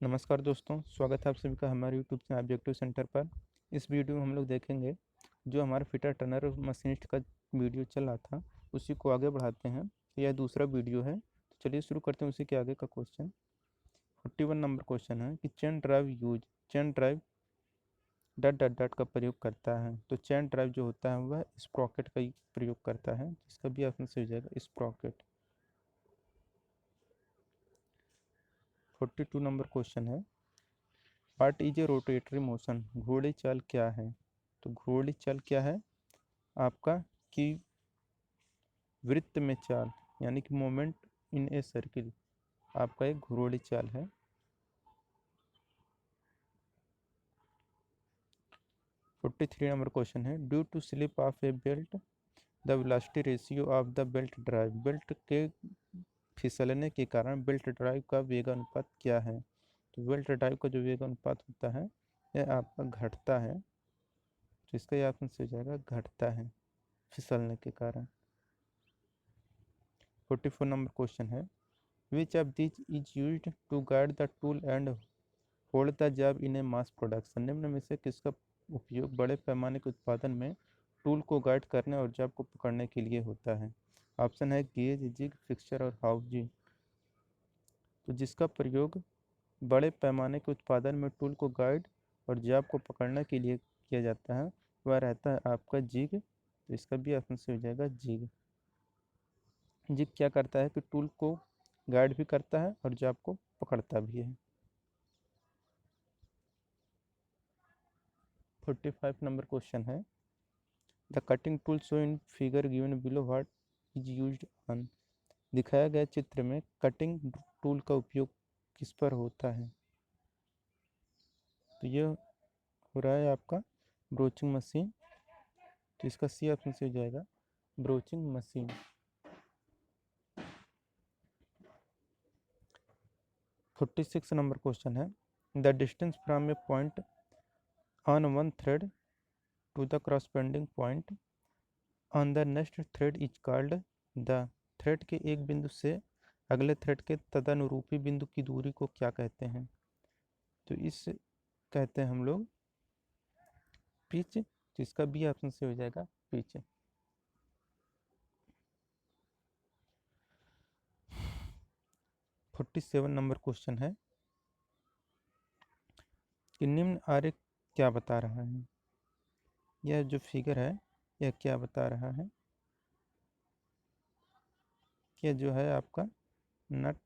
नमस्कार दोस्तों, स्वागत है आप सभी का हमारे यूट्यूब चैनल ऑब्जेक्टिव सेंटर पर। इस वीडियो में हम लोग देखेंगे जो हमारा फिटर टर्नर मशीनिस्ट का वीडियो चल रहा था उसी को आगे बढ़ाते हैं। यह दूसरा वीडियो है, तो चलिए शुरू करते हैं उसी के आगे का क्वेश्चन। 41 नंबर क्वेश्चन है कि चेन ड्राइव डट डट डट का प्रयोग करता है। तो चेन ड्राइव जो होता है वह स्प्रॉकेट का ही प्रयोग करता है, जिसका भी ऑप्शन से हो जाएगा स्प्रॉकेट। 42 नंबर क्वेश्चन है what is a rotatory motion, घोड़े चाल क्या है। तो घोड़े चाल क्या है आपका कि वृत्त में चाल, यानी कि मोमेंट इन ए सर्किल आपका एक घोड़े चाल है। 43 नंबर क्वेश्चन है due to slip of a belt the velocity ratio of the belt drive, belt के फिसलने के कारण बेल्ट ड्राइव का वेग अनुपात क्या है। तो बेल्ट ड्राइव का जो वेग अनुपात होता है यह आपका घटता है, तो इसका ये ऑप्शन से हो जाएगा घटता है फिसलने के कारण। 44 नंबर क्वेश्चन है which of this is used to guide the tool and hold the job in a mass production, निम्न में से किसका उपयोग बड़े पैमाने के उत्पादन में टूल को गाइड करने और जॉब को पकड़ने के लिए होता है। ऑप्शन है गेज, जिग, फिक्सचर और हाउजी। तो जिसका प्रयोग बड़े पैमाने के उत्पादन में टूल को गाइड और जॉब को पकड़ने के लिए किया जाता है वह रहता है आपका जिग। तो इसका भी ऑप्शन से हो जाएगा जिग। जिग क्या करता है कि टूल को गाइड भी करता है और जॉब को पकड़ता भी है। 45 नंबर क्वेश्चन है the cutting tool show in figure given below what is used on, दिखाया गया चित्र में कटिंग टूल का उपयोग किस पर होता है। तो ये हो रहा है आपका ब्रोचिंग मशीन, तो इसका सी ऑप्शन से हो जाएगा ब्रोचिंग मशीन। 46 नंबर क्वेश्चन है the distance from a point on one thread to the corresponding point on the next thread is called, the thread के एक बिंदु से अगले थ्रेड के तदनुरूपी बिंदु की दूरी को क्या कहते हैं। तो इस कहते हैं हम लोग पिच, जिसका बी ऑप्शन से हो जाएगा पिच। 47 नंबर क्वेश्चन है कि निम्न आरेख क्या बता रहा है। यह जो फिगर है यह क्या बता रहा है कि जो है आपका नट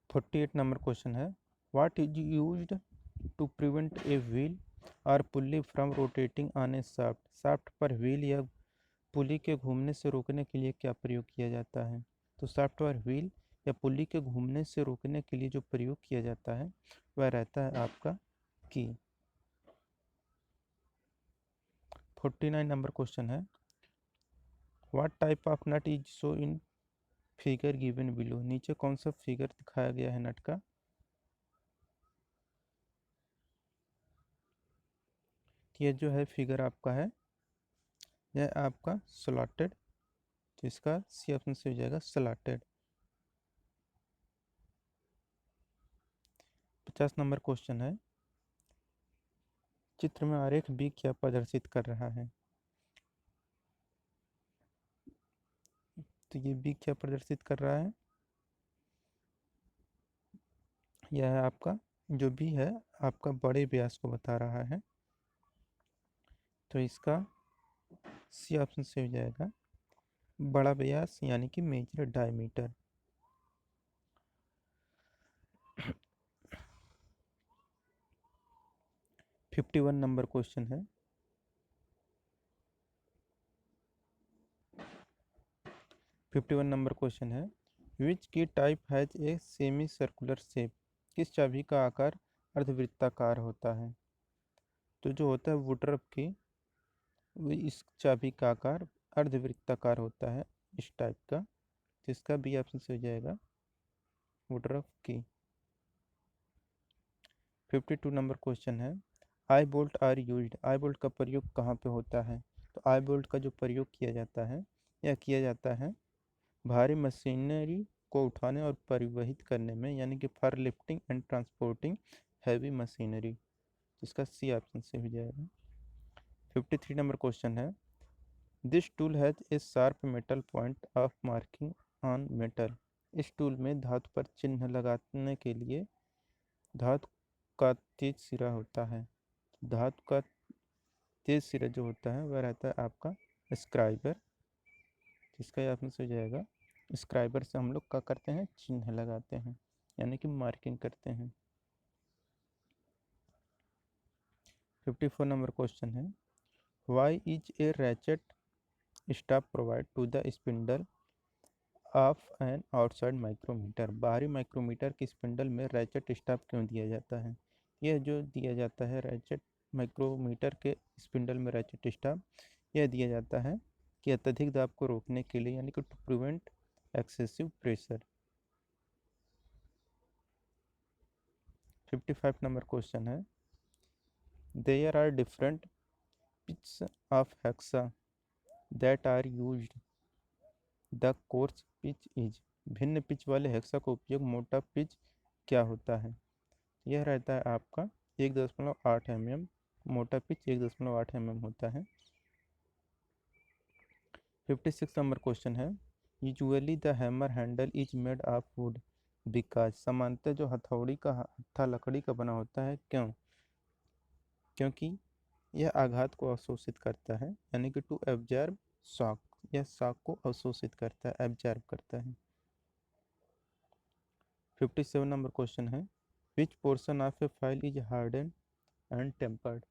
48 नंबर क्वेश्चन है what is used to prevent a wheel और pulley from rotating on a shaft, shaft पर व्हील या पुली के घूमने से रोकने के लिए क्या प्रयोग किया जाता है। तो शाफ्ट पर व्हील या पुली के घूमने से रोकने के लिए जो प्रयोग किया जाता है वह रहता है आपका की। 49 नंबर क्वेश्चन है what type of nut is so in figure given below, नीचे कौन सा फिगर दिखाया गया है नट का। ये जो है फिगर आपका है यह आपका स्लॉटेड, तो इसका सी ऑप्शन से हो जाएगा स्लॉटेड। 50 नंबर क्वेश्चन है चित्र में आरेख बी क्या प्रदर्शित कर रहा है। तो ये बी क्या प्रदर्शित कर रहा है, यह है आपका जो भी है आपका बड़े व्यास को बता रहा है, तो इसका सी ऑप्शन से हो जाएगा बड़ा व्यास यानी कि मेजर डायमीटर। 51 नंबर क्वेश्चन है 51 नंबर क्वेश्चन है विच की type has a semi circular shape, किस चाबी का आकार अर्धवृत्ताकार होता है। तो जो होता है वुडरफ की, इस चाबी का आकार अर्धवृत्ताकार होता है इस टाइप का, जिसका बी ऑप्शन से हो जाएगा वुडरफ की। 52 नंबर क्वेश्चन है eye bolt are used, eye bolt का प्रयोग कहाँ पे होता है। तो आई बोल्ट का जो प्रयोग किया जाता है या किया जाता है भारी मशीनरी को उठाने और परिवहित करने में, यानी कि for lifting and transporting heavy machinery. इसका सी ऑप्शन से हो जाएगा। 53 नंबर क्वेश्चन है, this tool has a sharp metal point of marking on metal. इस टूल में धातु पर चिन्ह लगाने के लिए धातु का तेज सिरा होता है। धातु का तेज सिरा जो होता है वह रहता है आपका स्क्राइबर। इसका ये ऑप्शन से हो जाएगा। स्क्राइबर से हम लोग क्या करते हैं, चिन्ह लगाते हैं, यानी कि मार्किंग करते हैं। 54 नंबर क्वेश्चन है, why is a ratchet staff provide to the spindle of an outside micrometer. बाहरी माइक्रोमीटर की स्पिंडल में रैचेट स्टाफ क्यों दिया जाता है? यह जो दिया जाता है रैचेट माइक्रोमीटर के स्पिंडल में रैचेट स्टाफ, यह दिया जाता है कि अत्यधिक दाब को रोकने के लिए, यानी कि to prevent excessive pressure. 55 number question है, there are different pitch of hexa that are used, the coarse pitch is. भिन्न पिच वाले हेक्सा का उपयोग मोटा पिच क्या होता है? यह रहता है आपका 1.8 mm। मोटा पिच 1.8 mm होता है। 56 नंबर क्वेश्चन है, usually the hammer handle is made of would because. सामान्यतः जो हथौड़ी का हत्था लकड़ी का बना होता है, क्यों? क्योंकि यह आघात को अवशोषित करता है, यानी कि टू एब्जॉर्ब शॉक। यह शॉक को अवशोषित करता है, एब्जॉर्ब करता है। 57 नंबर क्वेश्चन है, which portion of a file is harden and tempered.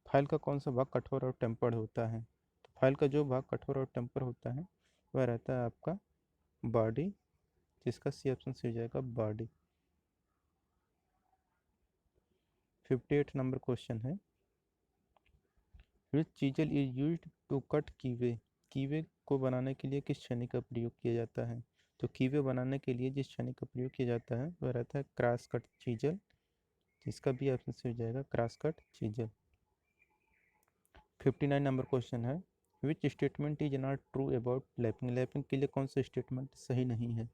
File का कौन सा भाग कठोर और टेम्पर्ड होता है? तो फाइल का जो भाग कठोर और टेम्पर होता है वह रहता है आपका बॉडी, जिसका सी ऑप्शन से हो जाएगा बॉडी। 58 नंबर क्वेश्चन है, which chisel is used to cut keyway. Keyway को बनाने के लिए किस छेनी का प्रयोग किया जाता है? तो कीवे बनाने के लिए जिस छेनी का प्रयोग किया जाता है वह रहता है क्रॉस कट चीजल। इसका भी ऑप्शन से हो जाएगा cross cut chisel. 59 number question है, which statement is not true about lapping. Lapping के लिए कौन सा स्टेटमेंट सही नहीं है?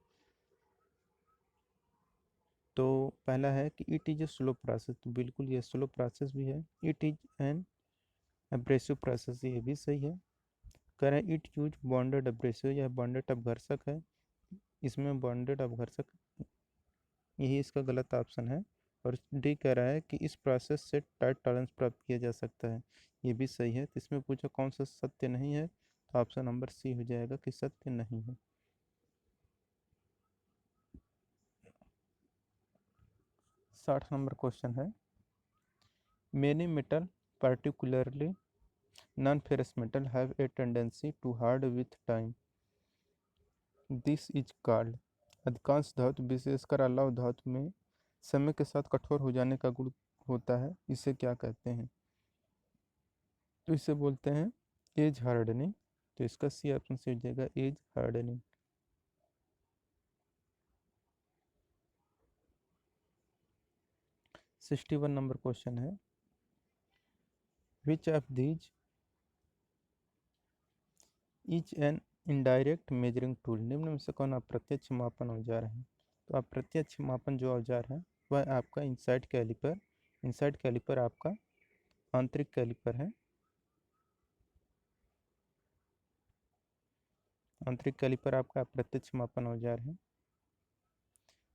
तो पहला है कि it is a slow process. तो बिल्कुल ये स्लो प्रोसेस भी है। It is an abrasive process, ये भी सही है। कह रहे हैं इट यूज बॉन्डेड एब्रेसिव, यह बॉन्डेड अपघर्षक है। इसमें बॉन्डेड अपघर्षक, यही इसका गलत ऑप्शन है। और डी कह रहा है कि इस प्रोसेस से टाइट टॉलरेंस प्राप्त किया जा सकता है, ये भी सही है। तो इसमें पूछा कौन सा सत्य नहीं है, तो ऑप्शन नंबर सी हो जाएगा कि सत्य नहीं है। 60 नंबर क्वेश्चन है, many metal particularly non-ferrous metal have a tendency to hard with time. This is called। अधिकांश धातु विशेषकर अलौह धातु में समय के साथ कठोर हो जाने का गुण होता है, इसे क्या कहते हैं? तो इसे बोलते हैं एज हार्डनिंग। तो इसका सी ऑप्शन से हो जाएगा एज हार्डनिंग। 61 नंबर क्वेश्चन है, which of these is an indirect measuring tool. निम्न में से कौन अप्रत्यक्ष मापन औजार है? तो अप्रत्यक्ष मापन जो औजार है वह आपका इनसाइड कैलिपर। इनसाइड कैलिपर आपका आंतरिक कैलिपर है। आंतरिक कैलिपर आपका अप्रत्यक्ष मापन औजार है।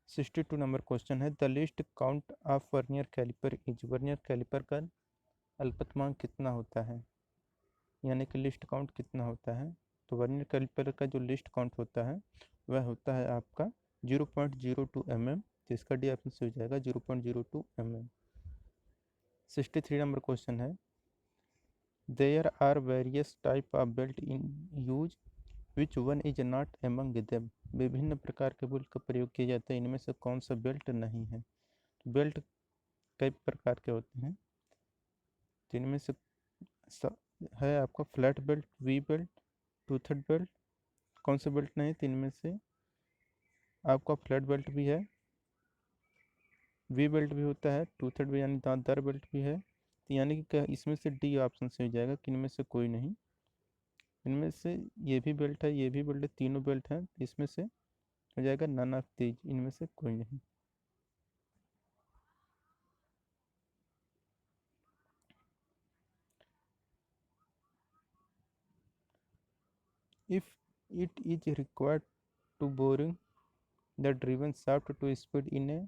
62 नंबर क्वेश्चन है, the least count of vernier caliper is. Vernier caliper का अल्पतमांक कितना होता है, यानी कि लिस्ट काउंट कितना होता है? तो वर्नियर कैलिपर का जो लिस्ट काउंट होता है वह होता है आपका 0.02 mm। तो इसका डी ऑप्शन से हो जाएगा 0.02 mm। 63 नंबर क्वेश्चन है, there are various type of belt in use, which one is not among them. विभिन्न प्रकार के बेल्ट का प्रयोग किया जाता है, इनमें से कौन सा बेल्ट नहीं है? बेल्ट कई प्रकार के होते हैं, तो इनमें से है आपका flat belt, V belt, toothed belt. कौन सा बेल्ट नहीं? तो इनमें से आपका फ्लैट बेल्ट भी है, वी बेल्ट भी होता है, टूथड भी यानी दांतदार बेल्ट भी है। तो यानी कि इसमें से डी ऑप्शन से हो जाएगा कि इनमें से कोई नहीं। इनमें से ये भी बेल्ट है, ये भी बेल्ट है, तीनों बेल्ट हैं, इसमें से हो जाएगा नन ऑफ दीज, इनमें से कोई नहीं। If it is required to boring the driven shaft to speed in a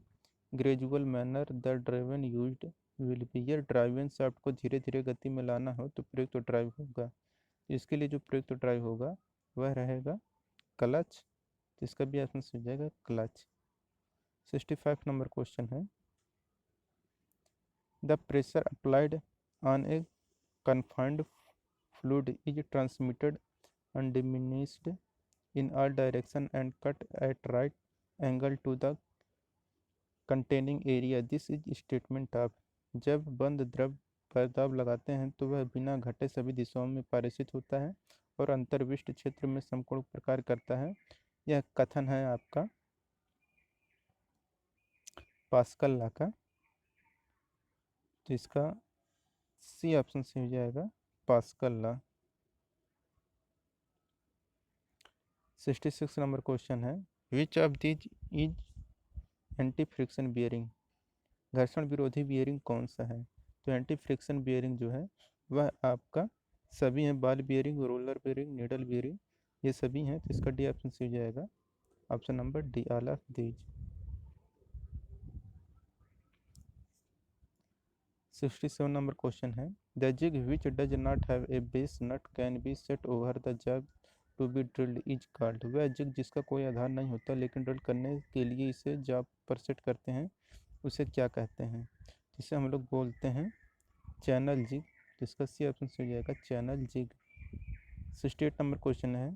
gradual manner, the driven used will be। यह ड्राइवन शाफ्ट को धीरे धीरे गति में लाना हो तो प्रयुक्त ड्राइव होगा। इसके लिए जो प्रयुक्त ड्राइव होगा वह रहेगा क्लच, तो इसका भी ऑप्शन हो जाएगा क्लच। 65 नंबर क्वेश्चन है, the pressure applied on A confined fluid is transmitted undiminished in all direction and cut at right angle to the containing area। This is statement of। जब बंद द्रव पर दाब लगाते हैं तो वह बिना घटे सभी दिशाओं में पारित होता है और अंतर्विष्ट क्षेत्र में समकोण प्रकार करता है। यह कथन है आपका पास्कल लॉ का, तो इसका सी ऑप्शन से हो जाएगा पास्कल लॉ। 66 नंबर क्वेश्चन है, which of these is anti friction bearing. घर्षण विरोधी बियरिंग कौन सा है? तो एंटी फ्रिक्शन बियरिंग जो है वह आपका सभी हैं, ball bearing, roller bearing, needle bearing, ये सभी हैं, तो इसका डी ऑप्शन से हो जाएगा option number D, all of these. 67 number question है, the jig which does not have a base nut can be set over the job to be drilled is called. वह जिग जिसका कोई आधार नहीं होता लेकिन ड्रिल करने के लिए इसे जॉब पर सेट करते हैं उसे क्या कहते हैं? जिसे हम लोग बोलते हैं चैनल जिग, तो इसका सी ऑप्शन से हो जाएगा चैनल जिग। 68 नंबर क्वेश्चन है,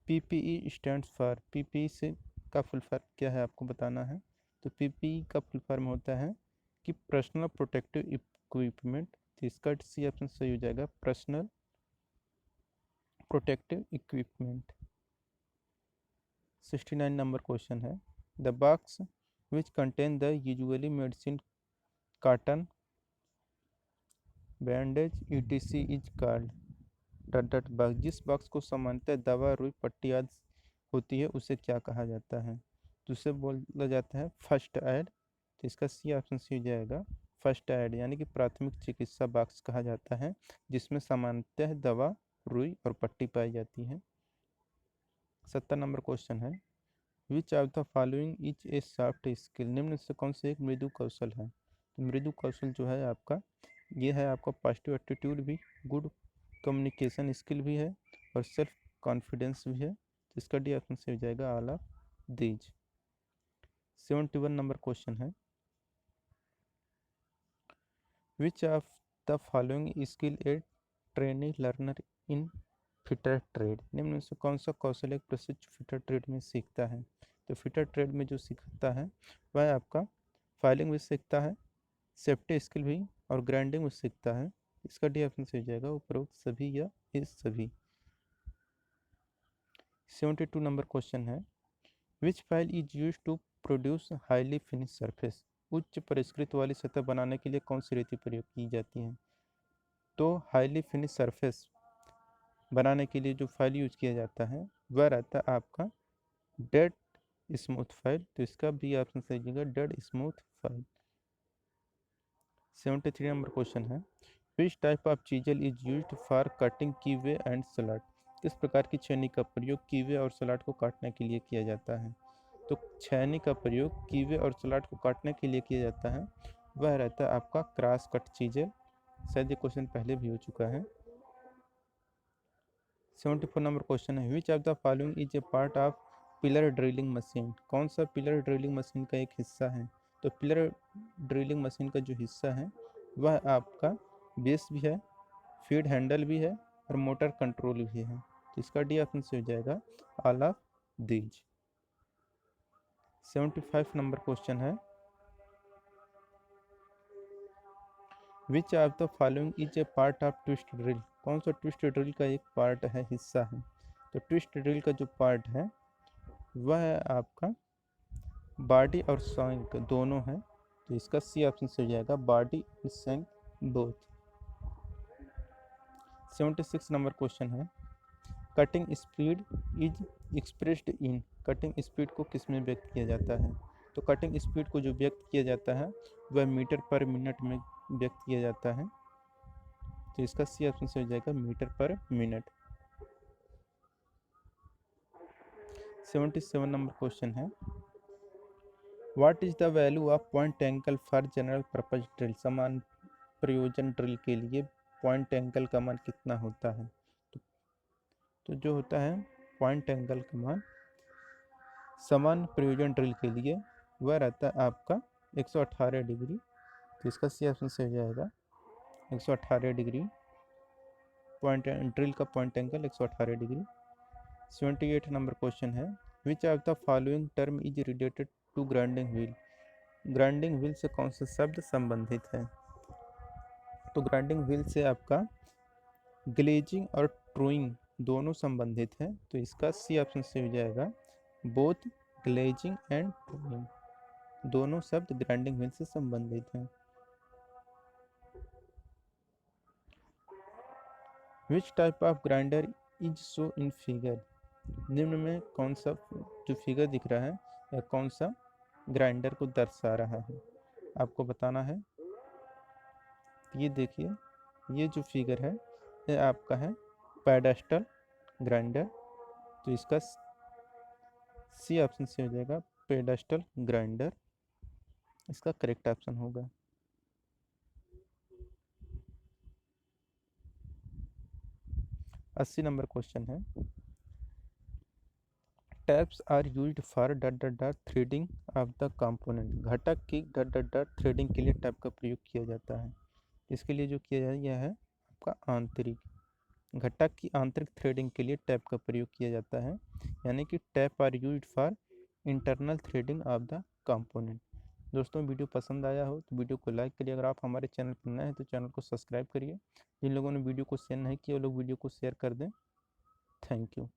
पीपीई स्टैंड्स फॉर। पीपीई से का फुल फॉर्म क्या है आपको बताना है। तो पीपीई का फुल फॉर्म होता है कि पर्सनल प्रोटेक्टिव इक्विपमेंट, तो इसका सी ऑप्शन सही हो जाएगा personal protective equipment. 69 number question है, the box which contain the usually medicine cotton bandage etc is called dot dot box. जिस बॉक्स को सामान्यतः दवा, रुई, पट्टी आदि होती है उसे क्या कहा जाता है? तो उसे बोला जाता है फर्स्ट एड, तो इसका सी ऑप्शन सी हो जाएगा फर्स्ट एड, यानी कि प्राथमिक चिकित्सा बॉक्स कहा जाता है जिसमें सामान्यतः दवा, रुई और पट्टी पाई जाती है। 70 नंबर क्वेश्चन है, which of the following is A soft skill. निम्न से कौन से एक मृदु कौशल है? तो मृदु कौशल जो है आपका ये है आपका पॉजिटिव एटीट्यूड भी, गुड कम्युनिकेशन स्किल भी है और सेल्फ कॉन्फिडेंस भी है, तो इसका डी ऑप्शन से हो जाएगा all of these. 71 number question है, which of the following skill a trainee learner in fitter trade. निम्न में से कौन सा कौशल एक प्रशिक्षु फिटर ट्रेड में सीखता है? तो फिटर ट्रेड में जो सीखता है वह आपका फाइलिंग भी सीखता है, सेफ्टी स्किल भी और ग्राइंडिंग भी सीखता है, इसका डी ऑप्शन से हो जाएगा उपरोक्त सभी या इस सभी। 72 नंबर क्वेश्चन है, which file is use to produce highly finish surface. उच्च परिष्कृत वाली सतह बनाने के लिए कौन सी रेती प्रयोग की जाती है? तो हाईली फिनिश सरफेस बनाने के लिए जो फाइल यूज किया जाता है वह रहता है आपका डेड स्मूथ फाइल, तो इसका भी ऑप्शन सही होगा dead smooth file. 73 number question है, which type of chisel is used for cutting keyway and slot. किस प्रकार की छेनी का प्रयोग कीवे और सलाद को काटने के लिए किया जाता है? तो छेनी का प्रयोग कीवे और सलाद को काटने के लिए किया जाता है वह रहता है आपका क्रॉस कट चीजल। शायद ये क्वेश्चन पहले भी हो चुका है। 74 नंबर क्वेश्चन है, which of the following is a part of pillar drilling machine. कौन सा पिलर ड्रिलिंग मशीन का एक हिस्सा है? तो पिलर ड्रिलिंग मशीन का जो हिस्सा है वह आपका बेस भी है, फीड हैंडल भी है और मोटर कंट्रोल भी है, तो इसका डी ऑप्शन से हो जाएगा all of these. 75 number question है, which of the following is a part of twist drill. कौन सा ट्विस्ट ड्रिल का एक पार्ट है, हिस्सा है? तो ट्विस्ट ड्रिल का जो पार्ट है वह आपका बॉडी और शैंक दोनों है, तो इसका सी ऑप्शन से हो जाएगा body and shank both. 76 number question है, cutting speed is expressed in, cutting speed को किस में व्यक्त किया जाता है? तो कटिंग स्पीड को जो व्यक्त किया जाता है वह मीटर पर मिनट में व्यक्त किया जाता है। तो इसका सी ऑप्शन से हो जाएगा मीटर पर मिनट। 77 नंबर क्वेश्चन है, what is the value of point angle for general purpose drill, समान प्रयोजन ड्रिल के लिए पॉइंट एंगल का मान कितना होता है? तो जो होता है पॉइंट एंगल का मान समान प्रयोजन ड्रिल के लिए वह रहता है आपका 118 डिग्री। तो इसका सी ऑप्शन से हो जाएगा 118 डिग्री, पॉइंट ड्रिल का point angle 118 degree. 78 number question है, which of the following term is related to grinding wheel, grinding wheel से कौन सा शब्द संबंधित है? तो ग्राइंडिंग व्हील से आपका ग्लेजिंग और ट्रूइंग दोनों संबंधित हैं। तो इसका सी ऑप्शन से हो जाएगा बोथ ग्लेजिंग एंड ट्रूइंग, दोनों शब्द ग्राइंडिंग व्हील से संबंधित हैं। विच type of grinder is show in figure, निम्न में कौन सा जो फिगर दिख रहा है या कौन सा ग्राइंडर को दर्शा रहा है, आपको बताना है। ये देखिए, ये जो फिगर है ये आपका है पेडेस्टल ग्राइंडर। तो इसका सी ऑप्शन से हो जाएगा पेडेस्टल ग्राइंडर, इसका करेक्ट ऑप्शन होगा। अस्सी नंबर क्वेश्चन है, taps are used for dot dot dot threading of the component, घटक की डॉट डॉट डॉट थ्रेडिंग के लिए टैप का प्रयोग किया जाता है। इसके लिए जो किया जाए यह है आपका आंतरिक, घटक की आंतरिक थ्रेडिंग के लिए टैप का प्रयोग किया जाता है, यानी कि tap are used for internal threading of the component. दोस्तों वीडियो पसंद आया हो तो वीडियो को लाइक करिए, अगर आप हमारे चैनल पर नए हैं तो चैनल को सब्सक्राइब करिए, जिन लोगों ने वीडियो को शेयर नहीं किया वो लोग वीडियो को शेयर कर दें। Thank you.